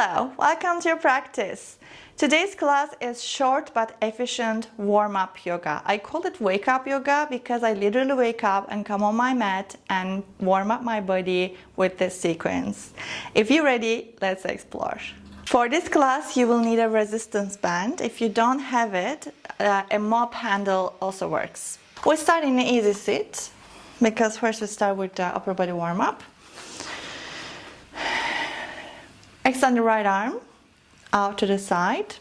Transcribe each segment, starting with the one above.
Hello, welcome to your practice. Today's class is short but efficient warm-up yoga. I call it wake-up yoga because I literally wake up and come on my mat and warm up my body with this sequence. If you're ready, let's explore. For this class, you will need a resistance band. If you don't have it, a mop handle also works. We start in an easy sit because first we start with the upper body warm-up. Extend the right arm out to the side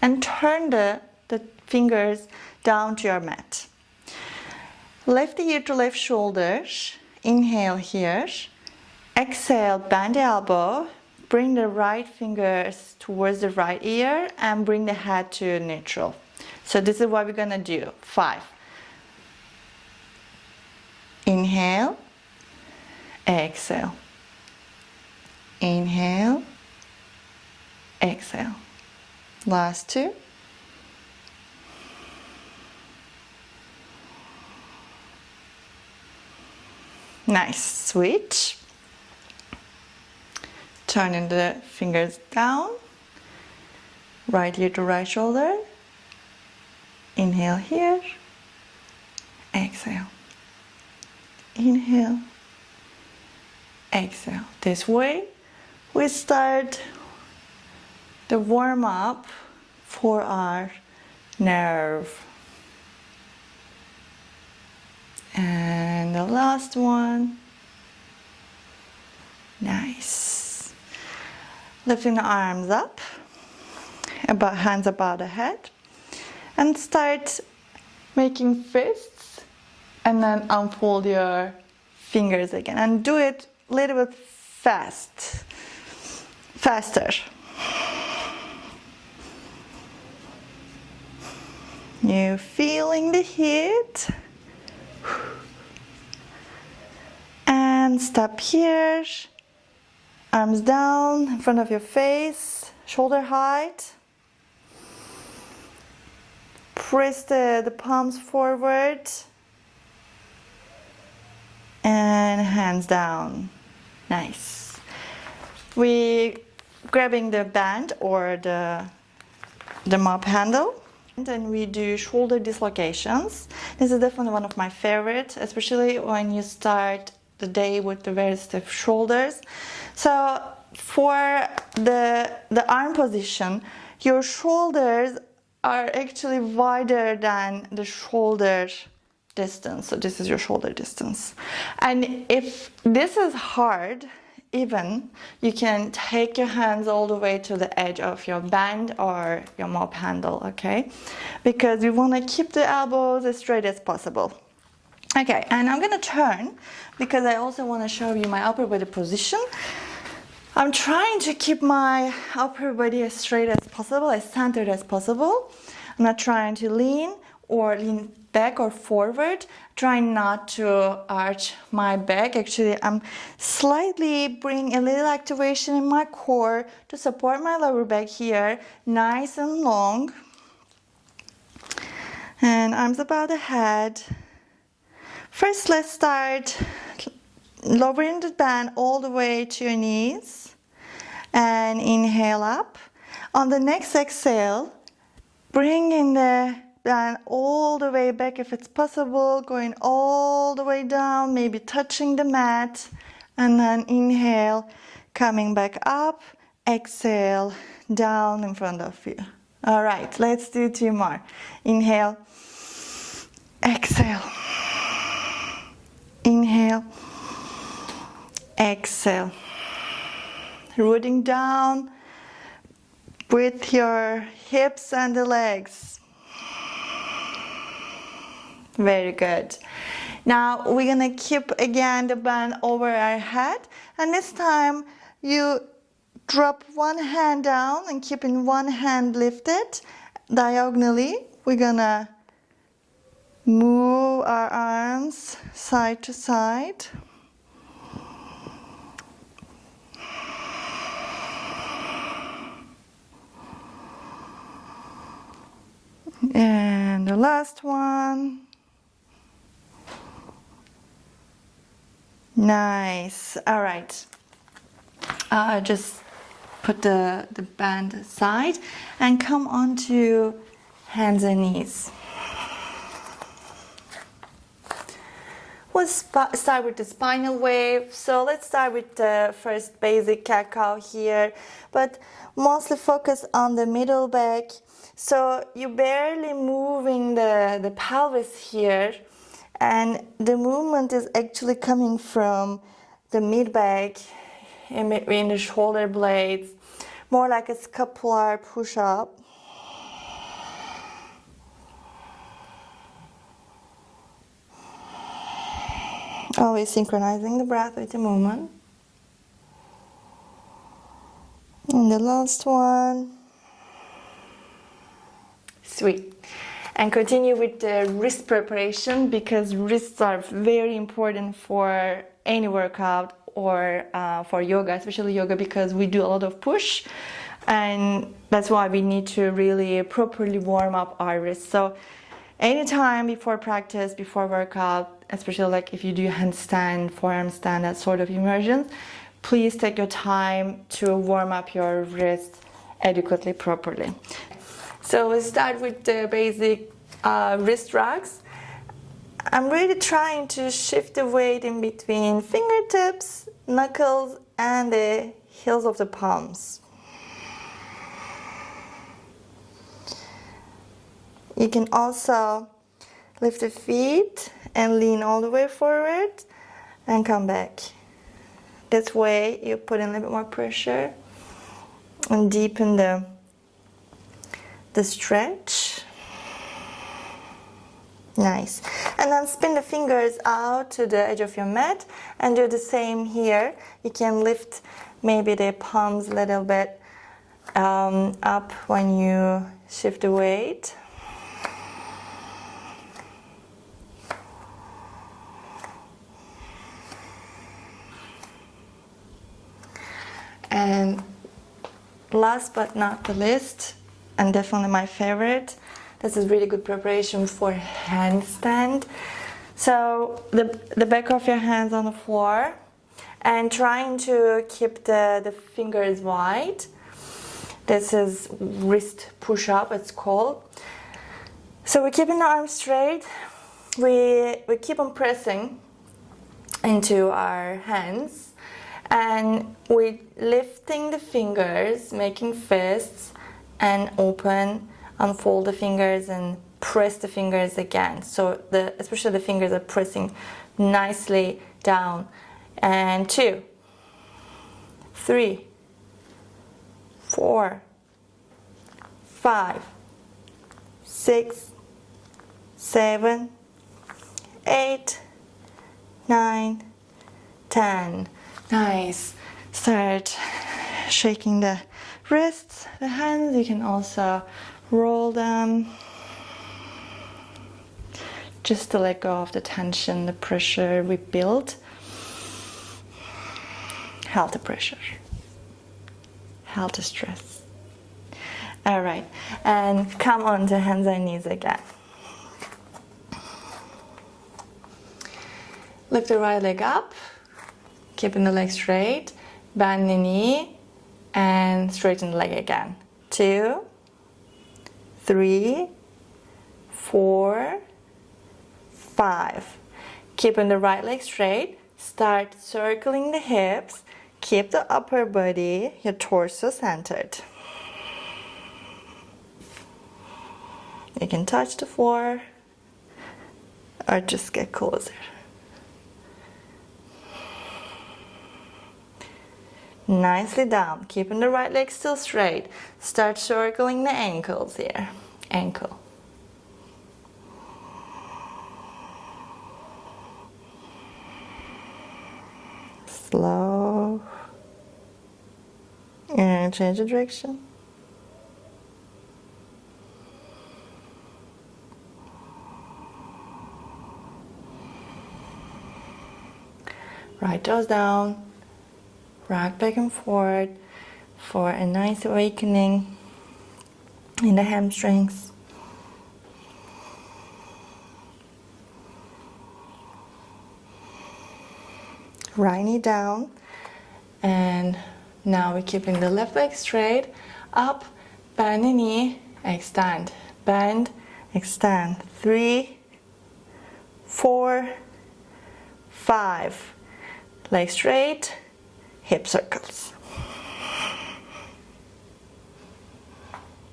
and turn the fingers down to your mat. Left ear to left shoulder. Inhale here. Exhale, bend the elbow. Bring the right fingers towards the right ear and bring the head to neutral. So this is what we're gonna do. 5. Inhale. Exhale. Inhale, exhale. Last 2. Nice. Switch. Turning the fingers down. Right ear to right shoulder. Inhale here. Exhale. Inhale. Exhale. This way. We start the warm-up for our nerve. And the last one. Nice. Lifting the arms up, hands above the head, and start making fists, and then unfold your fingers again, and do it a little bit faster. You feeling the heat? And stop here. Arms down in front of your face, shoulder height. Press the palms forward. And hands down. Nice. We grabbing the band or the mop handle, and then we do shoulder dislocations. This is definitely one of my favorites, especially when you start the day with the very stiff shoulders. So for the arm position, your shoulders are actually wider than the shoulder distance. So this is your shoulder distance. And if this is hard, even, you can take your hands all the way to the edge of your band or your mop handle, okay? Because you want to keep the elbows as straight as possible. Okay, and I'm gonna turn because I also want to show you my upper body position. I'm trying to keep my upper body as straight as possible, as centered as possible. I'm not trying to lean back or forward, trying not to arch my back. Actually, I'm slightly bringing a little activation in my core to support my lower back here, nice and long. And arms above the head. First, let's start lowering the band all the way to your knees. And inhale up. On the next exhale, bring in the band all the way back if it's possible, going all the way down, maybe touching the mat, and then inhale, coming back up, exhale, down in front of you. All right, let's do 2 more. Inhale, exhale, inhale, exhale, rooting down with your hips and the legs. Very good. Now we're gonna keep again the band over our head, and this time you drop one hand down and keeping one hand lifted diagonally. We're gonna move our arms side to side. And the last one. Nice. All right. Just put the band aside and come onto hands and knees. We'll start with the spinal wave. So let's start with the first basic cat-cow here, but mostly focus on the middle back. So you're barely moving the pelvis here, and the movement is actually coming from the mid-back in between the shoulder blades, more like a scapular push-up. Always synchronizing the breath with the movement. And the last one. Sweet. And continue with the wrist preparation, because wrists are very important for any workout or for yoga, especially yoga, because we do a lot of push, and that's why we need to really properly warm up our wrists. So anytime before practice, before workout, especially like if you do handstand, forearm stand, that sort of immersions, please take your time to warm up your wrists adequately, properly. So we'll start with the basic wrist rocks. I'm really trying to shift the weight in between fingertips, knuckles, and the heels of the palms. You can also lift the feet and lean all the way forward and come back. This way you put in a little bit more pressure and deepen the stretch. Nice. And then spin the fingers out to the edge of your mat and do the same here. You can lift maybe the palms a little bit up when you shift the weight. And last but not the least, and definitely my favorite, this is really good preparation for handstand. So the back of your hands on the floor and trying to keep the fingers wide. This is wrist push-up, it's called. So we're keeping the arms straight. We keep on pressing into our hands. And we're lifting the fingers, making fists, and open, unfold the fingers and press the fingers again. So especially the fingers are pressing nicely down. And 2, 3, 4, 5, 6, 7, 8, 9, 10. Nice. Start shaking the wrists, the hands. You can also roll them just to let go of the tension, the pressure we built. Healthy pressure, healthy stress. All right, and come on to hands and knees again. Lift the right leg up. Keeping the leg straight, bend the knee, and straighten the leg again. 2, 3, 4, 5. Keeping the right leg straight, start circling the hips, keep the upper body, your torso centered. You can touch the floor or just get closer. Nicely down, keeping the right leg still straight. Start circling the ankles here. Ankle. Slow. And change the direction. Right toes down. Rock back and forth for a nice awakening in the hamstrings. Right knee down and Now we're keeping the left leg straight, up, bend the knee, extend, bend, extend. 3, 4, 5. Leg straight, hip circles.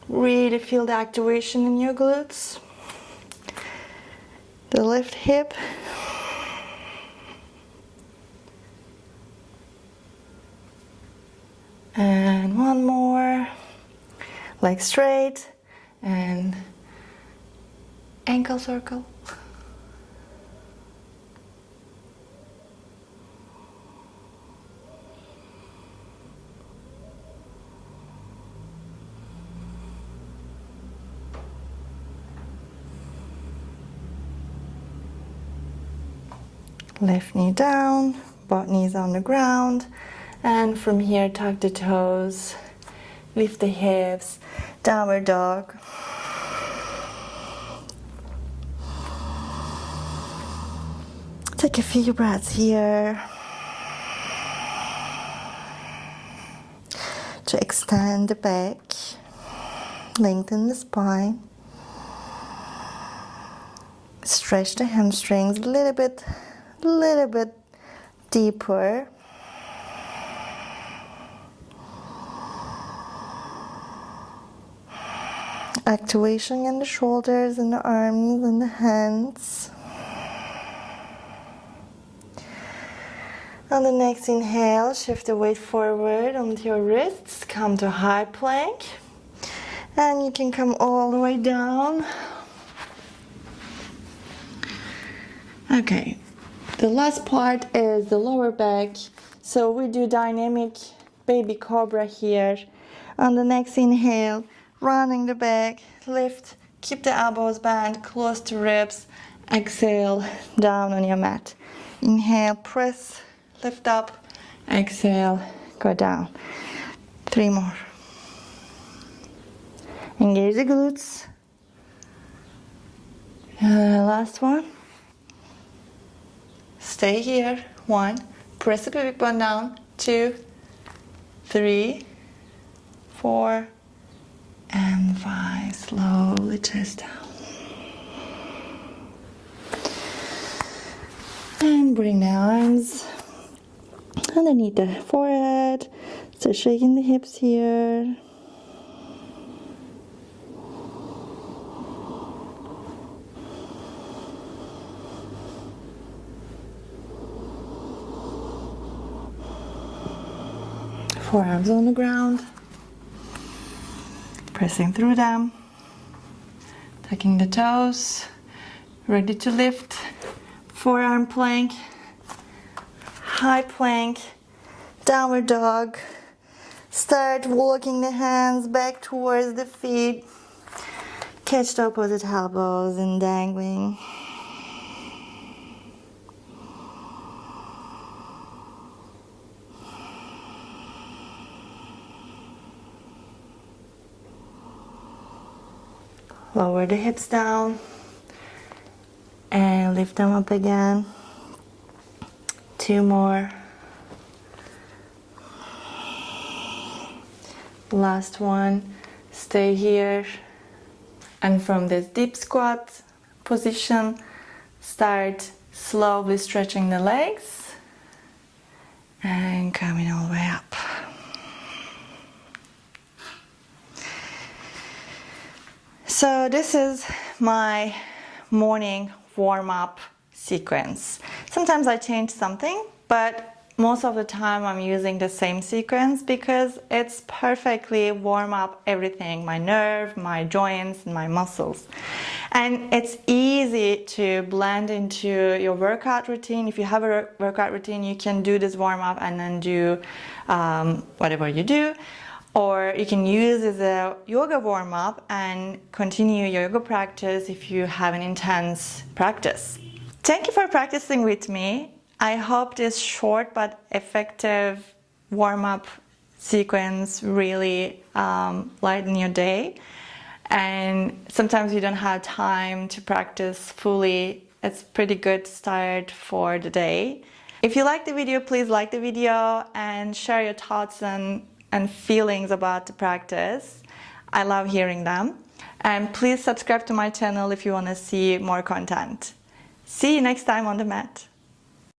Really feel the activation in your glutes. The left hip. And one more. Leg straight and ankle circle. Left knee down, both knees on the ground, and from here tuck the toes, lift the hips, downward dog. Take a few breaths here to extend the back, lengthen the spine, stretch the hamstrings a little bit deeper. Activation in the shoulders and the arms and the hands. On the next inhale, shift the weight forward onto your wrists, come to high plank, and you can come all the way down. Okay. The last part is the lower back, so we do dynamic baby cobra here. On the next inhale, rounding the back, lift, keep the elbows bent, close to ribs, exhale, down on your mat. Inhale, press, lift up, exhale, go down. 3 more. Engage the glutes. Last one. Stay here. 1. Press the pubic bone down. 2, 3, 4, and 5. Slowly chest down. And bring the arms underneath the forehead. So shaking the hips here. Forearms on the ground, pressing through them, tucking the toes, ready to lift, forearm plank, high plank, downward dog. Start walking the hands back towards the feet, catch the opposite elbows and dangling. Lower the hips down and lift them up again. 2 more. Last one. Stay here. And from this deep squat position, start slowly stretching the legs and coming all the way up. So this is my morning warm-up sequence. Sometimes I change something, but most of the time I'm using the same sequence because it's perfectly warm up everything, my nerve, my joints, and my muscles. And it's easy to blend into your workout routine. If you have a workout routine, you can do this warm-up and then do whatever you do. Or you can use as a yoga warm-up and continue your yoga practice if you have an intense practice. Thank you for practicing with me. I hope this short but effective warm-up sequence really lighten your day. And sometimes you don't have time to practice fully. It's a pretty good start for the day. If you like the video, please like the video and share your thoughts and feelings about the practice. I love hearing them. And please subscribe to my channel if you want to see more content. See you next time on the mat.